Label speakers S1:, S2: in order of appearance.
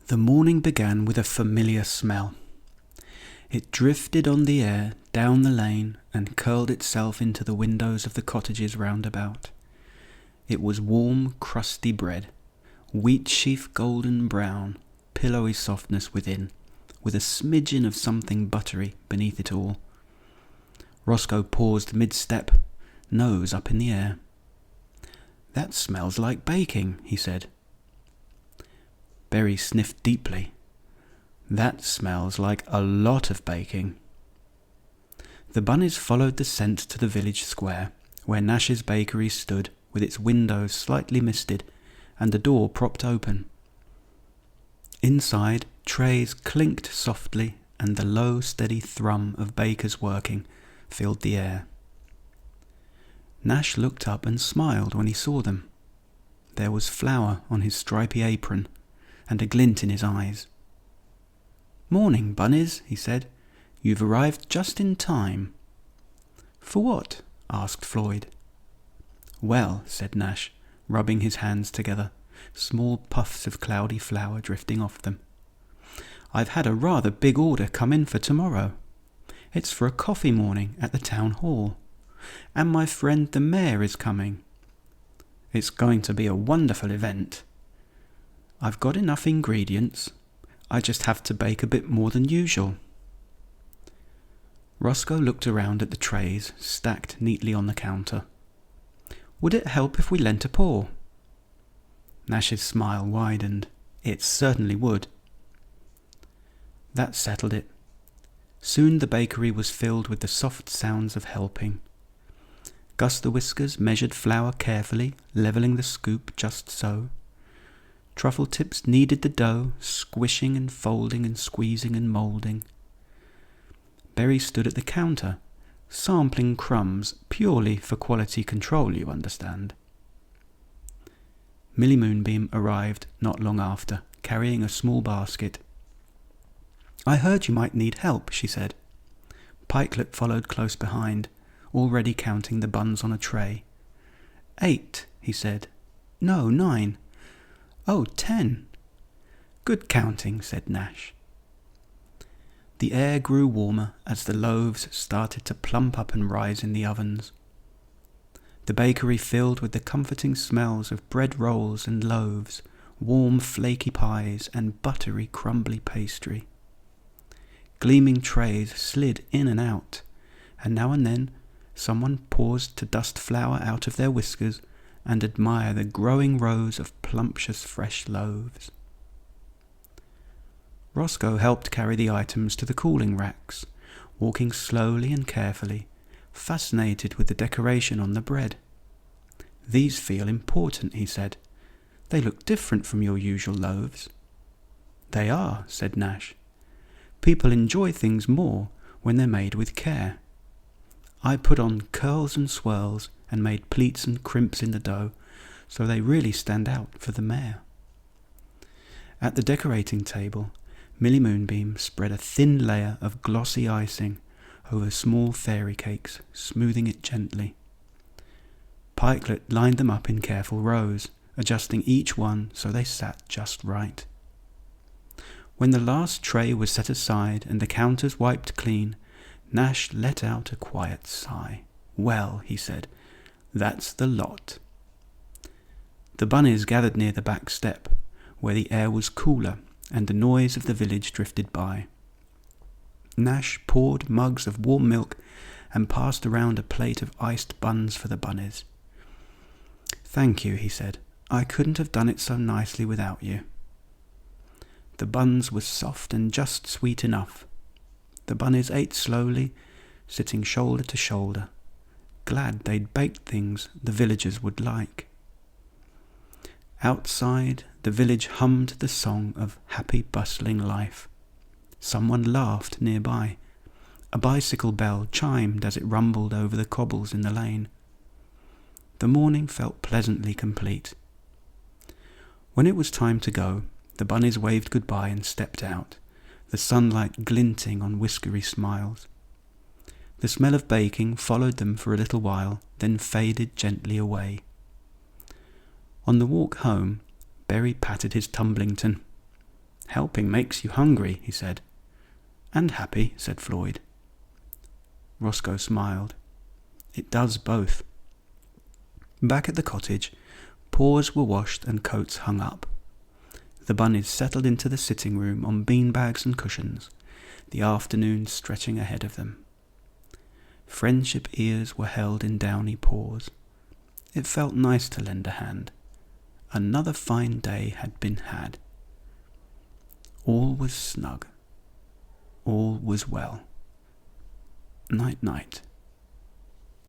S1: The morning began with a familiar smell. It drifted on the air down the lane and curled itself into the windows of the cottages round about. It was warm, crusty bread, wheat sheaf golden brown, pillowy softness within, with a smidgen of something buttery beneath it all. Roscoe paused mid-step, nose up in the air. "That smells like baking," he said. Berry sniffed deeply. "That smells like a lot of baking." The bunnies followed the scent to the village square, where Nash's bakery stood, with its windows slightly misted and the door propped open. Inside, trays clinked softly, and the low, steady thrum of bakers working filled the air. Nash looked up and smiled when he saw them. There was flour on his stripy apron, and a glint in his eyes. "Morning, bunnies," he said. "You've arrived just in time." "For what?" asked Floyd. "Well," said Nash, rubbing his hands together, small puffs of cloudy flour drifting off them. "I've had a rather big order come in for tomorrow. It's for a coffee morning at the town hall, and my friend the mayor is coming. It's going to be a wonderful event. I've got enough ingredients. I just have to bake a bit more than usual." Roscoe looked around at the trays stacked neatly on the counter. "Would it help if we lent a paw?" Nash's smile widened. It certainly would. That settled it. Soon the bakery was filled with the soft sounds of helping. Gus the Whiskers measured flour carefully, levelling the scoop just so. Truffle Tips kneaded the dough, squishing and folding and squeezing and moulding. Berry stood at the counter, sampling crumbs purely for quality control, you understand. Millie Moonbeam arrived not long after, carrying a small basket. "I heard you might need help," she said. Pikelet followed close behind, already counting the buns on a tray. "8," he said. "No, 9. Oh, 10. "Good counting," said Nash. The air grew warmer as the loaves started to plump up and rise in the ovens. The bakery filled with the comforting smells of bread rolls and loaves, warm flaky pies and buttery crumbly pastry. Gleaming trays slid in and out, and now and then someone paused to dust flour out of their whiskers and admire the growing rows of plumptious fresh loaves. Roscoe helped carry the items to the cooling racks, walking slowly and carefully, fascinated with the decoration on the bread. "These feel important," he said. "They look different from your usual loaves." "They are," said Nash. "People enjoy things more when they're made with care. I put on curls and swirls and made pleats and crimps in the dough, so they really stand out for the mayor." At the decorating table, Millie Moonbeam spread a thin layer of glossy icing over small fairy cakes, smoothing it gently. Pikelet lined them up in careful rows, adjusting each one so they sat just right. When the last tray was set aside and the counters wiped clean, Nash let out a quiet sigh. "Well," he said, "that's the lot." The bunnies gathered near the back step, where the air was cooler and the noise of the village drifted by. Nash poured mugs of warm milk and passed around a plate of iced buns for the bunnies. "Thank you," he said. "I couldn't have done it so nicely without you." The buns were soft and just sweet enough. The bunnies ate slowly, sitting shoulder to shoulder, glad they'd baked things the villagers would like. Outside, the village hummed the song of happy, bustling life. Someone laughed nearby. A bicycle bell chimed as it rumbled over the cobbles in the lane. The morning felt pleasantly complete. When it was time to go, the bunnies waved goodbye and stepped out, the sunlight glinting on whiskery smiles. The smell of baking followed them for a little while, then faded gently away. On the walk home, Berry patted his tumblington. Helping makes you hungry, he said. And happy, said Floyd. Roscoe smiled. It does both. Back at the cottage, paws were washed and coats hung up. The bunnies settled into the sitting room on beanbags and cushions, the afternoon stretching ahead of them. Friendship ears were held in downy paws. It felt nice to lend a hand. Another fine day had been had. All was snug. All was well. Night-night.